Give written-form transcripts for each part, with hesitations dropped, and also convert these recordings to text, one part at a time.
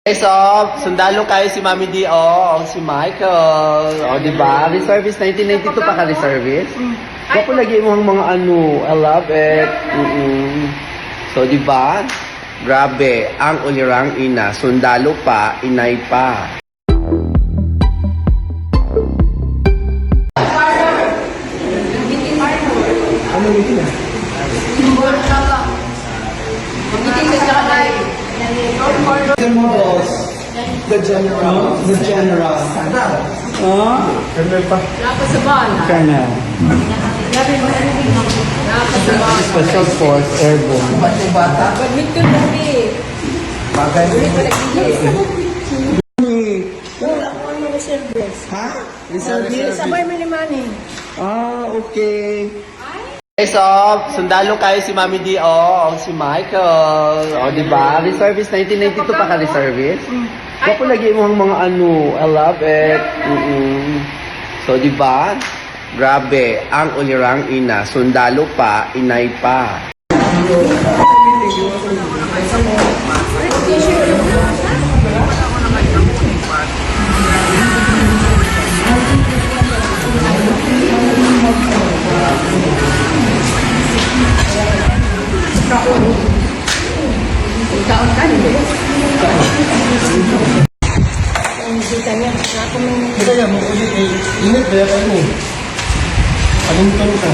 So, sundalo kayo si Mami D, si Michael. Di ba? Reservice, 1992 pa ka reservice? Ako lagi mo ang mga I love it. So, di ba? Grabe, ang ulirang ina, sundalo pa, inay pa. Ano meeting na? The general. Colonel pa. Colonel. Special Force Airborne. Badminton lagi. Bagay. Reservice. Ha? Reservice? Sabay mo ni Manny. Okay. So, sundalo kayo si Mami D, si Michael. Di ba? Reservice, 1992 pa ka reservice? Ako lagi mo ang mga I love it. So, di ba? Grabe, ang ulirang ina, sundalo pa, inay pa. Kita ya, mau uji ingat bayar ini. Anong ton ka?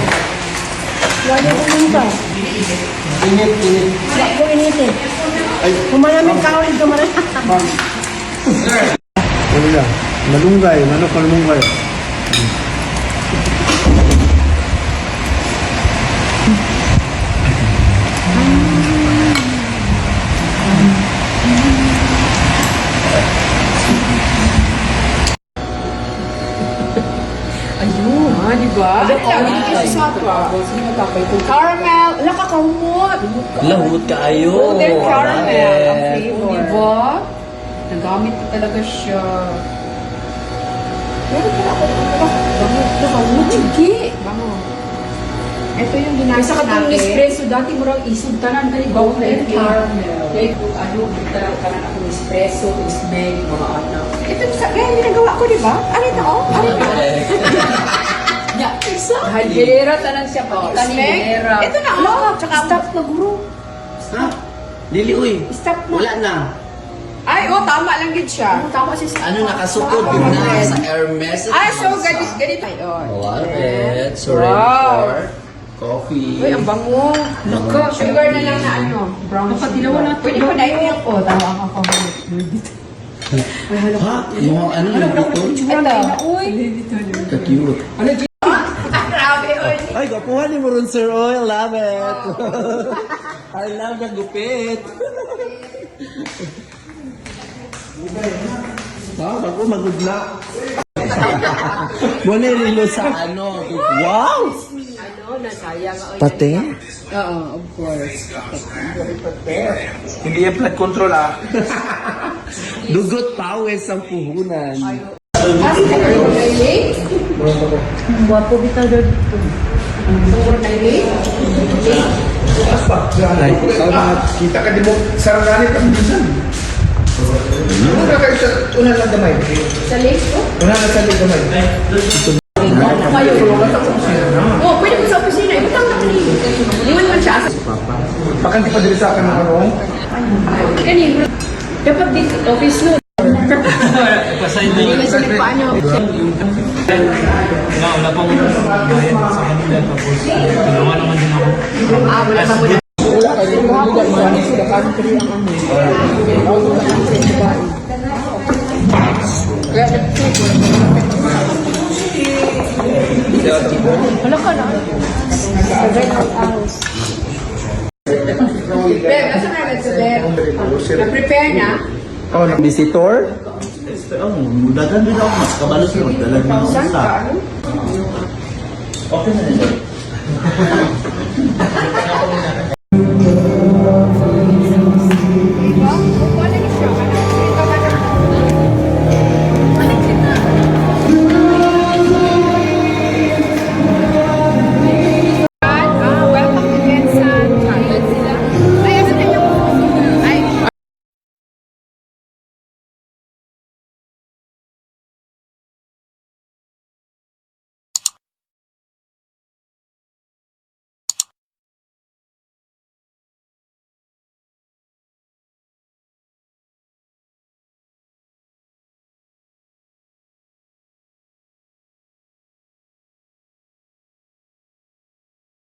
Lagi ko nung ka. Ingat. Wala ko initin. Kumalamig ka ulit dumaran. Ano na? Malunggay, manok malunggay. Ayun, di ba? Caramel. Wala ka kahumot. Lahut ka ayo. Golden caramel ang flavor. Di ba? Nagamit ko talaga siya. Pero pala ako. Bango. Sige. Bango. Ito yung ginagawa natin. Sa katong espresso, dati mo lang isog tanan ka ni golden caramel. Kaya kung ano, tanan ako ng espresso, ismeg, mga anak. Ito kaya ginagawa ko, di ba? Arin na, Ya, isa. Halera tanan siya pakita ni Halera. Ito na, tsaka stop na guro. Ha? Dili, uy. Stop na. Wala na. Ay, tama lang gid siya. Tama si Ano nakasukod yun na sa Hermes? Ay, so ganito. Ay, Love it. So, ready Wow. for coffee. Uy, ang bango. Nako, sugar na lang na ano. Brown sugar. Dilaw na. Pwede pa na yung po. Tama ako. Ha? Yung ano yung dito? Ito. Uy. Ka-cute. Grabe, uy. Ay, gapuhan ni mo rin, sir. Oh, I love it. I love the gupit. Bago magudla. Muna rilo sa ano. Wow! Nasayang. Pate? Oo, of course. Hindi yung flood control Dugot pawis ang puhunan. Guwapo bitaw doon. Kita ka di mo saranganit ang bisan. Una kayo sa una lang gamay. Sa lake ko? Una lang sa gamay. Oh, pwede mo sa opisina. Ibutang na kanina. Liwan man siya. Pakanti pa diri sa akin ng ano. Kanina. Dapat di office no. Hindi na sa lipaan nyo. Wala pang bayad sa kanila tapos tulungan naman din ako. Wala na mo. Wala ka din mo dili ang sa country ang ano. Wala ka na. Ben, nasa na nag-prepare? Na-prepare na? Oh, visitor? Dagan din ako mas kabalos na magdala ng Saan ka? Okay na nila.